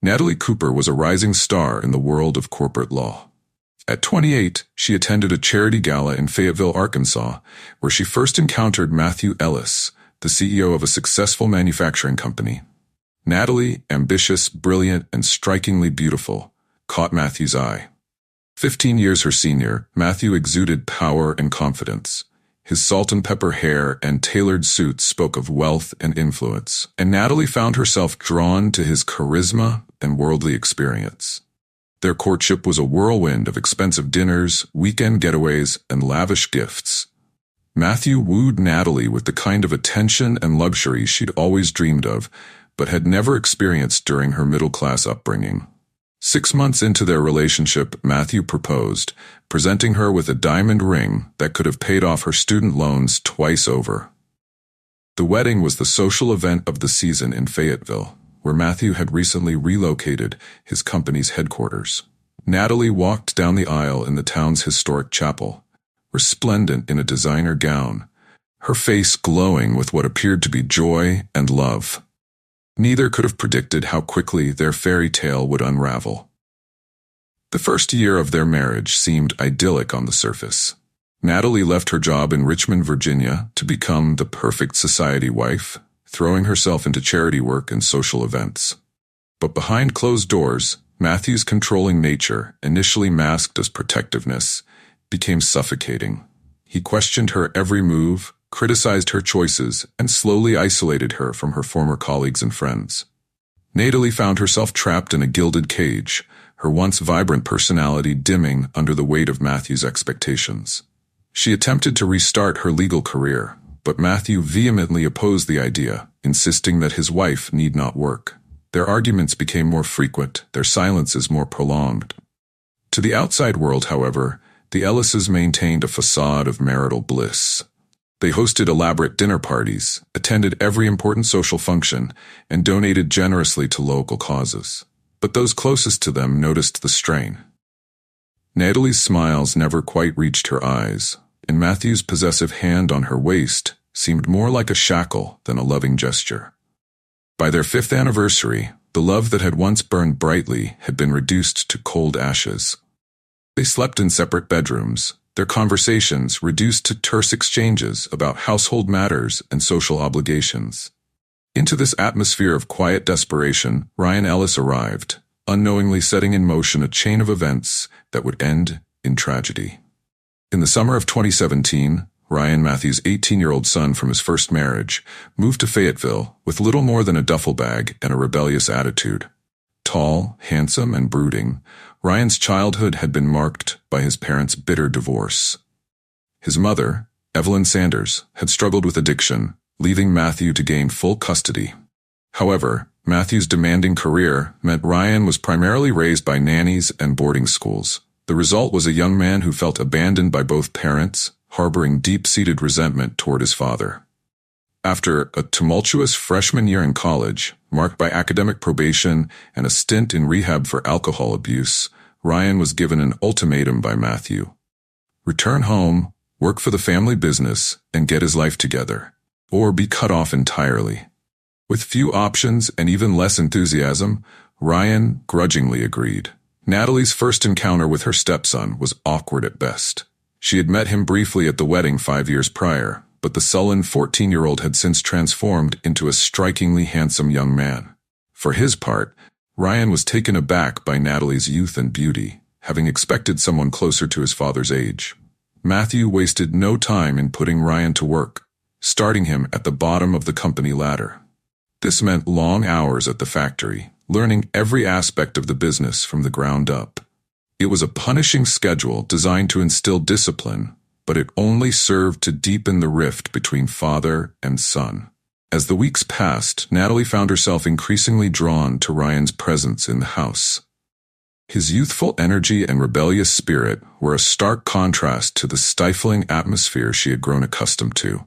Natalie Cooper was a rising star in the world of corporate law. At 28, she attended a charity gala in Fayetteville, Arkansas, where she first encountered Matthew Ellis, the CEO of a successful manufacturing company. Natalie, ambitious, brilliant, and strikingly beautiful, caught Matthew's eye. 15 years her senior, Matthew exuded power and confidence. His salt and pepper hair and tailored suits spoke of wealth and influence, and Natalie found herself drawn to his charisma and worldly experience. Their courtship was a whirlwind of expensive dinners, weekend getaways, and lavish gifts. Matthew wooed Natalie with the kind of attention and luxury she'd always dreamed of, but had never experienced during her middle-class upbringing. 6 months into their relationship, Matthew proposed, presenting her with a diamond ring that could have paid off her student loans twice over. The wedding was the social event of the season in Fayetteville, where Matthew had recently relocated his company's headquarters. Natalie walked down the aisle in the town's historic chapel, resplendent in a designer gown, her face glowing with what appeared to be joy and love. Neither could have predicted how quickly their fairy tale would unravel. The first year of their marriage seemed idyllic on the surface. Natalie left her job in Richmond, Virginia, to become the perfect society wife, throwing herself into charity work and social events. But behind closed doors, Matthew's controlling nature, initially masked as protectiveness, became suffocating. He questioned her every move, criticized her choices, and slowly isolated her from her former colleagues and friends. Natalie found herself trapped in a gilded cage, her once vibrant personality dimming under the weight of Matthew's expectations. She attempted to restart her legal career, but Matthew vehemently opposed the idea, insisting that his wife need not work. Their arguments became more frequent, their silences more prolonged. To the outside world, however, the Ellises maintained a facade of marital bliss. They hosted elaborate dinner parties, attended every important social function, and donated generously to local causes. But those closest to them noticed the strain. Natalie's smiles never quite reached her eyes, and Matthew's possessive hand on her waist seemed more like a shackle than a loving gesture. By their 5th anniversary, the love that had once burned brightly had been reduced to cold ashes. They slept in separate bedrooms, their conversations reduced to terse exchanges about household matters and social obligations. Into this atmosphere of quiet desperation, Ryan Ellis arrived, unknowingly setting in motion a chain of events that would end in tragedy. In the summer of 2017, Ryan, Matthew's 18-year-old son from his first marriage, moved to Fayetteville with little more than a duffel bag and a rebellious attitude. Tall, handsome, and brooding, Ryan's childhood had been marked by his parents' bitter divorce. His mother, Evelyn Sanders, had struggled with addiction, leaving Matthew to gain full custody. However, Matthew's demanding career meant Ryan was primarily raised by nannies and boarding schools. The result was a young man who felt abandoned by both parents, harboring deep-seated resentment toward his father. After a tumultuous freshman year in college, marked by academic probation and a stint in rehab for alcohol abuse, Ryan was given an ultimatum by Matthew. Return home, work for the family business, and get his life together, or be cut off entirely. With few options and even less enthusiasm, Ryan grudgingly agreed. Natalie's first encounter with her stepson was awkward at best. She had met him briefly at the wedding 5 years prior, but the sullen 14-year-old had since transformed into a strikingly handsome young man. For his part, Ryan was taken aback by Natalie's youth and beauty, having expected someone closer to his father's age. Matthew wasted no time in putting Ryan to work, starting him at the bottom of the company ladder. This meant long hours at the factory, learning every aspect of the business from the ground up. It was a punishing schedule designed to instill discipline, but it only served to deepen the rift between father and son. As the weeks passed, Natalie found herself increasingly drawn to Ryan's presence in the house. His youthful energy and rebellious spirit were a stark contrast to the stifling atmosphere she had grown accustomed to.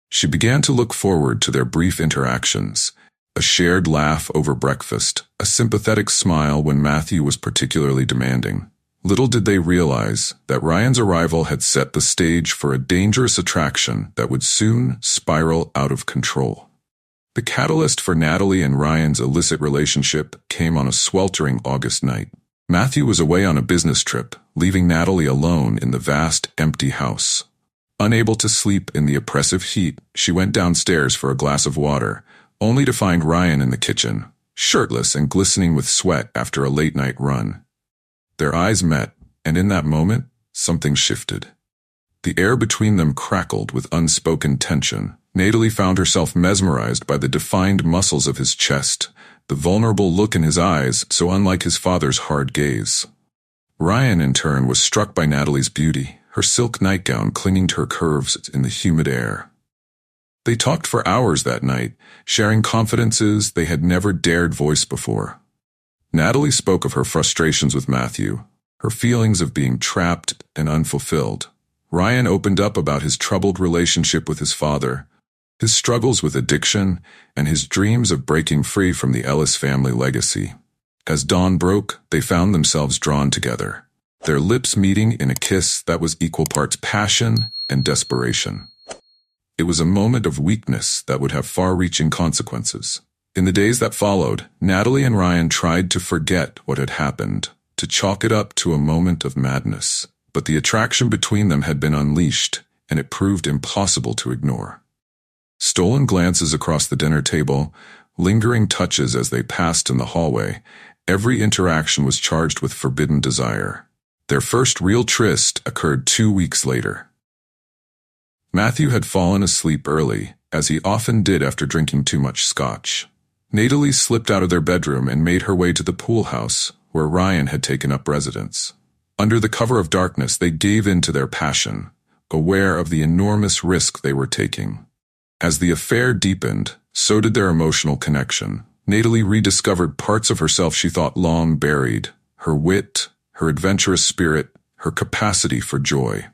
She began to look forward to their brief interactions, a shared laugh over breakfast, a sympathetic smile when Matthew was particularly demanding. Little did they realize that Ryan's arrival had set the stage for a dangerous attraction that would soon spiral out of control. The catalyst for Natalie and Ryan's illicit relationship came on a sweltering August night. Matthew was away on a business trip, leaving Natalie alone in the vast, empty house. Unable to sleep in the oppressive heat, she went downstairs for a glass of water, only to find Ryan in the kitchen, shirtless and glistening with sweat after a late-night run. Their eyes met, and in that moment, something shifted. The air between them crackled with unspoken tension. Natalie found herself mesmerized by the defined muscles of his chest, the vulnerable look in his eyes so unlike his father's hard gaze. Ryan, in turn, was struck by Natalie's beauty, her silk nightgown clinging to her curves in the humid air. They talked for hours that night, sharing confidences they had never dared voice before. Natalie spoke of her frustrations with Matthew, her feelings of being trapped and unfulfilled. Ryan opened up about his troubled relationship with his father, his struggles with addiction, and his dreams of breaking free from the Ellis family legacy. As dawn broke, they found themselves drawn together, their lips meeting in a kiss that was equal parts passion and desperation. It was a moment of weakness that would have far-reaching consequences. In the days that followed, Natalie and Ryan tried to forget what had happened, to chalk it up to a moment of madness. But the attraction between them had been unleashed, and it proved impossible to ignore. Stolen glances across the dinner table, lingering touches as they passed in the hallway, every interaction was charged with forbidden desire. Their first real tryst occurred 2 weeks later. Matthew had fallen asleep early, as he often did after drinking too much scotch. Natalie slipped out of their bedroom and made her way to the pool house, where Ryan had taken up residence. Under the cover of darkness, they gave in to their passion, aware of the enormous risk they were taking. As the affair deepened, so did their emotional connection. Natalie rediscovered parts of herself she thought long buried, her wit, her adventurous spirit, her capacity for joy.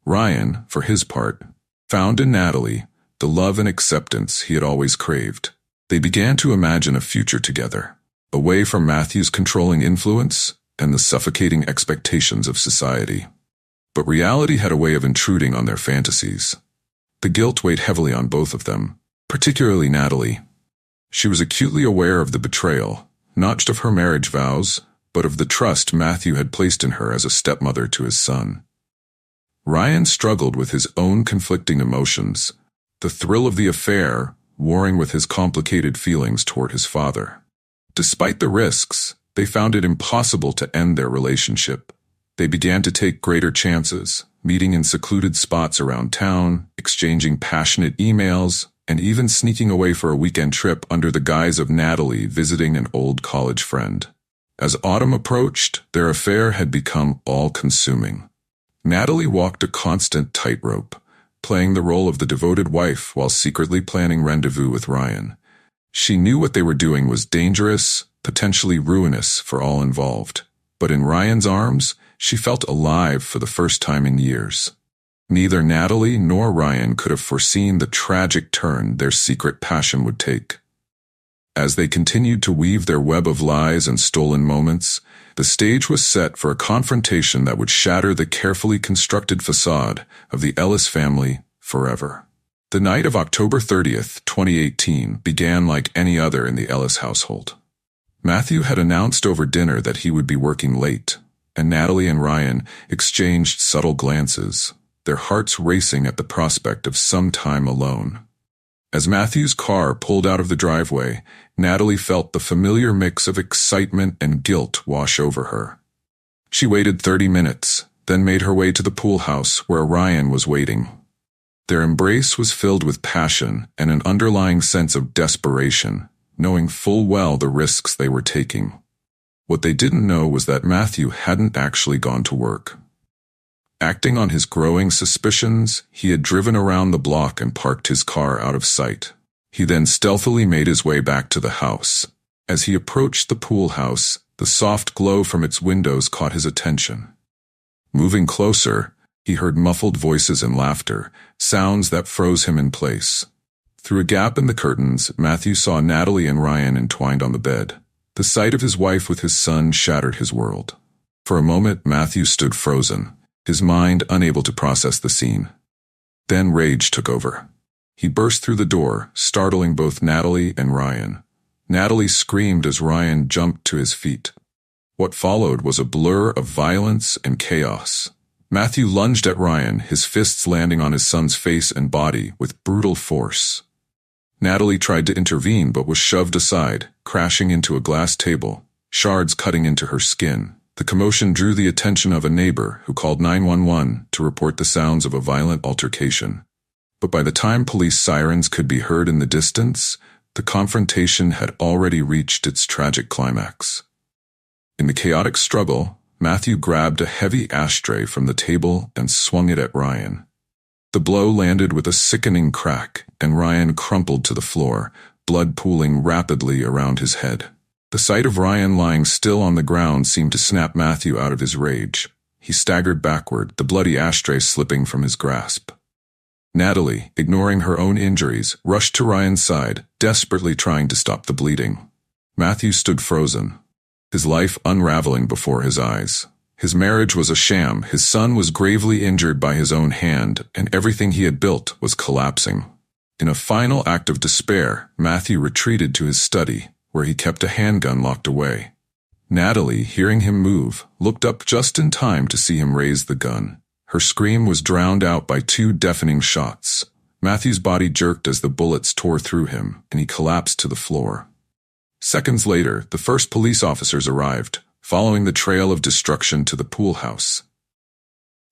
Ryan, for his part, found in Natalie the love and acceptance he had always craved. They began to imagine a future together, away from Matthew's controlling influence and the suffocating expectations of society. But reality had a way of intruding on their fantasies. The guilt weighed heavily on both of them, particularly Natalie. She was acutely aware of the betrayal, not just of her marriage vows, but of the trust Matthew had placed in her as a stepmother to his son. Ryan struggled with his own conflicting emotions, the thrill of the affair warring with his complicated feelings toward his father. Despite the risks, they found it impossible to end their relationship. They began to take greater chances, meeting in secluded spots around town, exchanging passionate emails, and even sneaking away for a weekend trip under the guise of Natalie visiting an old college friend. As autumn approached, their affair had become all-consuming. Natalie walked a constant tightrope, playing the role of the devoted wife while secretly planning rendezvous with Ryan. She knew what they were doing was dangerous, potentially ruinous for all involved. But in Ryan's arms, she felt alive for the first time in years. Neither Natalie nor Ryan could have foreseen the tragic turn their secret passion would take. As they continued to weave their web of lies and stolen moments, the stage was set for a confrontation that would shatter the carefully constructed facade of the Ellis family forever. The night of October 30th, 2018, began like any other in the Ellis household. Matthew had announced over dinner that he would be working late, and Natalie and Ryan exchanged subtle glances, their hearts racing at the prospect of some time alone. As Matthew's car pulled out of the driveway, Natalie felt the familiar mix of excitement and guilt wash over her. She waited 30 minutes, then made her way to the pool house where Ryan was waiting. Their embrace was filled with passion and an underlying sense of desperation, knowing full well the risks they were taking. What they didn't know was that Matthew hadn't actually gone to work. Acting on his growing suspicions, he had driven around the block and parked his car out of sight. He then stealthily made his way back to the house. As he approached the pool house, the soft glow from its windows caught his attention. Moving closer, he heard muffled voices and laughter, sounds that froze him in place. Through a gap in the curtains, Matthew saw Natalie and Ryan entwined on the bed. The sight of his wife with his son shattered his world. For a moment, Matthew stood frozen, his mind unable to process the scene. Then rage took over. He burst through the door, startling both Natalie and Ryan. Natalie screamed as Ryan jumped to his feet. What followed was a blur of violence and chaos. Matthew lunged at Ryan, his fists landing on his son's face and body with brutal force. Natalie tried to intervene but was shoved aside, crashing into a glass table, shards cutting into her skin. The commotion drew the attention of a neighbor who called 911 to report the sounds of a violent altercation. But by the time police sirens could be heard in the distance, the confrontation had already reached its tragic climax. In the chaotic struggle, Matthew grabbed a heavy ashtray from the table and swung it at Ryan. The blow landed with a sickening crack, and Ryan crumpled to the floor, blood pooling rapidly around his head. The sight of Ryan lying still on the ground seemed to snap Matthew out of his rage. He staggered backward, the bloody ashtray slipping from his grasp. Natalie, ignoring her own injuries, rushed to Ryan's side, desperately trying to stop the bleeding. Matthew stood frozen, his life unraveling before his eyes. His marriage was a sham, his son was gravely injured by his own hand, and everything he had built was collapsing. In a final act of despair, Matthew retreated to his study, where he kept a handgun locked away. Natalie, hearing him move, looked up just in time to see him raise the gun. Her scream was drowned out by 2 deafening shots. Matthew's body jerked as the bullets tore through him, and he collapsed to the floor. Seconds later, the first police officers arrived, following the trail of destruction to the pool house.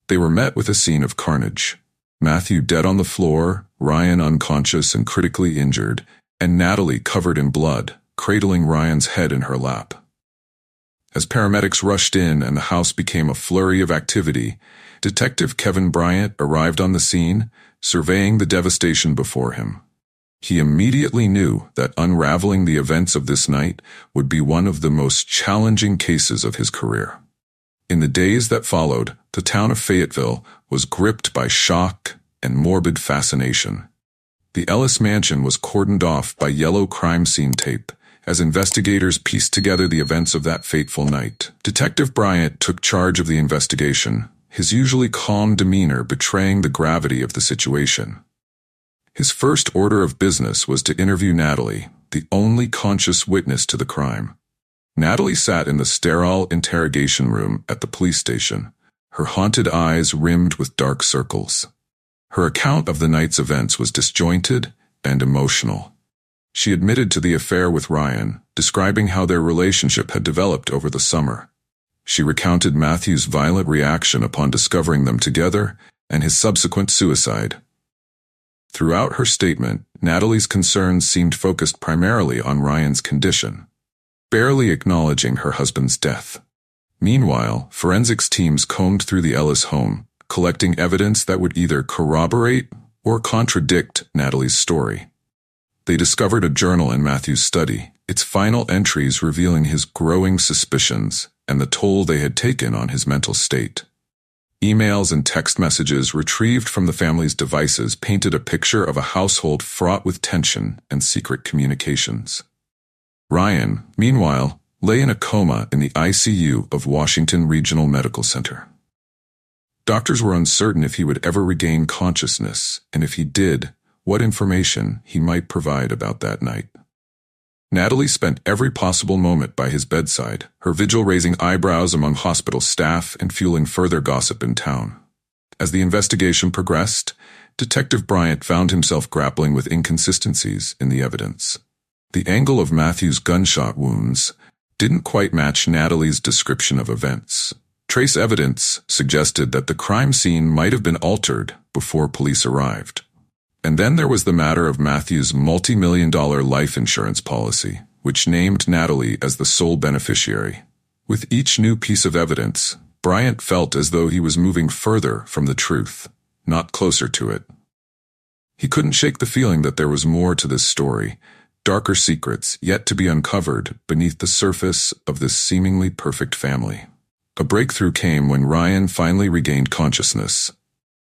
They were met with a scene of carnage. Matthew dead on the floor, Ryan unconscious and critically injured, and Natalie covered in blood, cradling Ryan's head in her lap. As paramedics rushed in and the house became a flurry of activity, Detective Kevin Bryant arrived on the scene, surveying the devastation before him. He immediately knew that unraveling the events of this night would be one of the most challenging cases of his career. In the days that followed, the town of Fayetteville was gripped by shock and morbid fascination. The Ellis mansion was cordoned off by yellow crime scene tape, as investigators pieced together the events of that fateful night. Detective Bryant took charge of the investigation, his usually calm demeanor betraying the gravity of the situation. His first order of business was to interview Natalie, the only conscious witness to the crime. Natalie sat in the sterile interrogation room at the police station, her haunted eyes rimmed with dark circles. Her account of the night's events was disjointed and emotional. She admitted to the affair with Ryan, describing how their relationship had developed over the summer. She recounted Matthew's violent reaction upon discovering them together and his subsequent suicide. Throughout her statement, Natalie's concerns seemed focused primarily on Ryan's condition, barely acknowledging her husband's death. Meanwhile, forensics teams combed through the Ellis home, collecting evidence that would either corroborate or contradict Natalie's story. They discovered a journal in Matthew's study, its final entries revealing his growing suspicions and the toll they had taken on his mental state. Emails and text messages retrieved from the family's devices painted a picture of a household fraught with tension and secret communications. Ryan, meanwhile, lay in a coma in the ICU of Washington Regional Medical Center. Doctors were uncertain if he would ever regain consciousness, and if he did, what information he might provide about that night. Natalie spent every possible moment by his bedside, her vigil raising eyebrows among hospital staff and fueling further gossip in town. As the investigation progressed, Detective Bryant found himself grappling with inconsistencies in the evidence. The angle of Matthew's gunshot wounds didn't quite match Natalie's description of events. Trace evidence suggested that the crime scene might have been altered before police arrived. And then there was the matter of Matthew's multi-million-dollar life insurance policy, which named Natalie as the sole beneficiary. With each new piece of evidence, Bryant felt as though he was moving further from the truth, not closer to it. He couldn't shake the feeling that there was more to this story, darker secrets yet to be uncovered beneath the surface of this seemingly perfect family. A breakthrough came when Ryan finally regained consciousness.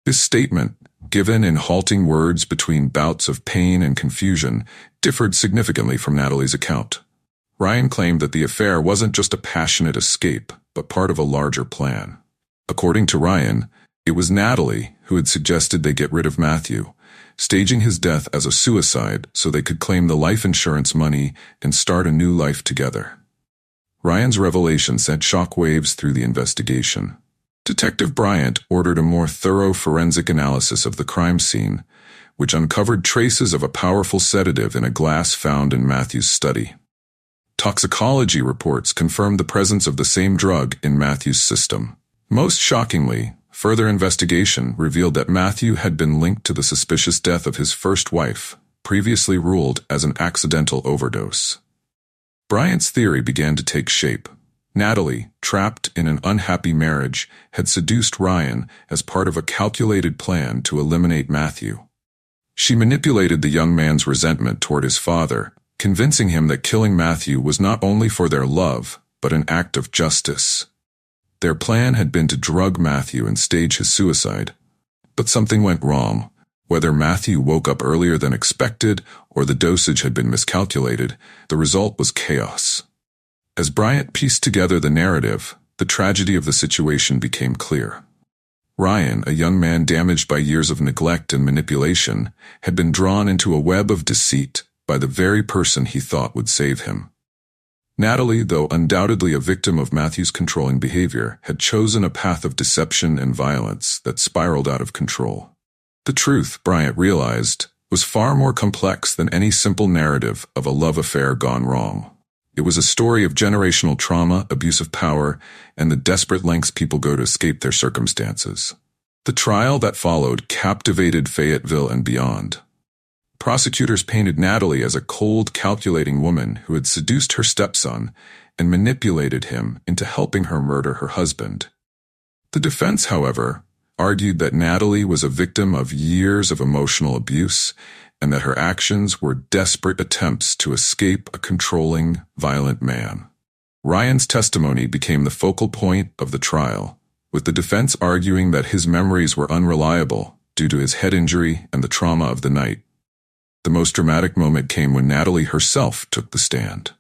His statement, given in halting words between bouts of pain and confusion, differed significantly from Natalie's account. Ryan claimed that the affair wasn't just a passionate escape, but part of a larger plan. According to Ryan, it was Natalie who had suggested they get rid of Matthew, staging his death as a suicide so they could claim the life insurance money and start a new life together. Ryan's revelation sent shockwaves through the investigation. Detective Bryant ordered a more thorough forensic analysis of the crime scene, which uncovered traces of a powerful sedative in a glass found in Matthew's study. Toxicology reports confirmed the presence of the same drug in Matthew's system. Most shockingly, further investigation revealed that Matthew had been linked to the suspicious death of his first wife, previously ruled as an accidental overdose. Bryant's theory began to take shape. Natalie, trapped in an unhappy marriage, had seduced Ryan as part of a calculated plan to eliminate Matthew. She manipulated the young man's resentment toward his father, convincing him that killing Matthew was not only for their love, but an act of justice. Their plan had been to drug Matthew and stage his suicide. But something went wrong. Whether Matthew woke up earlier than expected or the dosage had been miscalculated, the result was chaos. As Bryant pieced together the narrative, the tragedy of the situation became clear. Ryan, a young man damaged by years of neglect and manipulation, had been drawn into a web of deceit by the very person he thought would save him. Natalie, though undoubtedly a victim of Matthew's controlling behavior, had chosen a path of deception and violence that spiraled out of control. The truth, Bryant realized, was far more complex than any simple narrative of a love affair gone wrong. It was a story of generational trauma, abuse of power, and the desperate lengths people go to escape their circumstances. The trial that followed captivated Fayetteville and beyond. Prosecutors painted Natalie as a cold, calculating woman who had seduced her stepson and manipulated him into helping her murder her husband. The defense, however, argued that Natalie was a victim of years of emotional abuse and that her actions were desperate attempts to escape a controlling, violent man. Ryan's testimony became the focal point of the trial, with the defense arguing that his memories were unreliable due to his head injury and the trauma of the night. The most dramatic moment came when Natalie herself took the stand.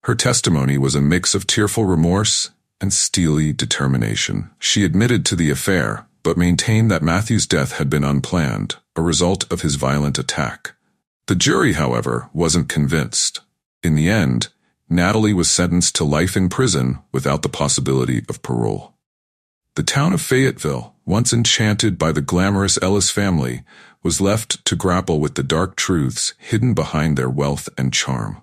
Her testimony was a mix of tearful remorse and steely determination. She admitted to the affair, but maintained that Matthew's death had been unplanned, a result of his violent attack. The jury, however, wasn't convinced. In the end, Natalie was sentenced to life in prison without the possibility of parole. The town of Fayetteville, once enchanted by the glamorous Ellis family, was left to grapple with the dark truths hidden behind their wealth and charm.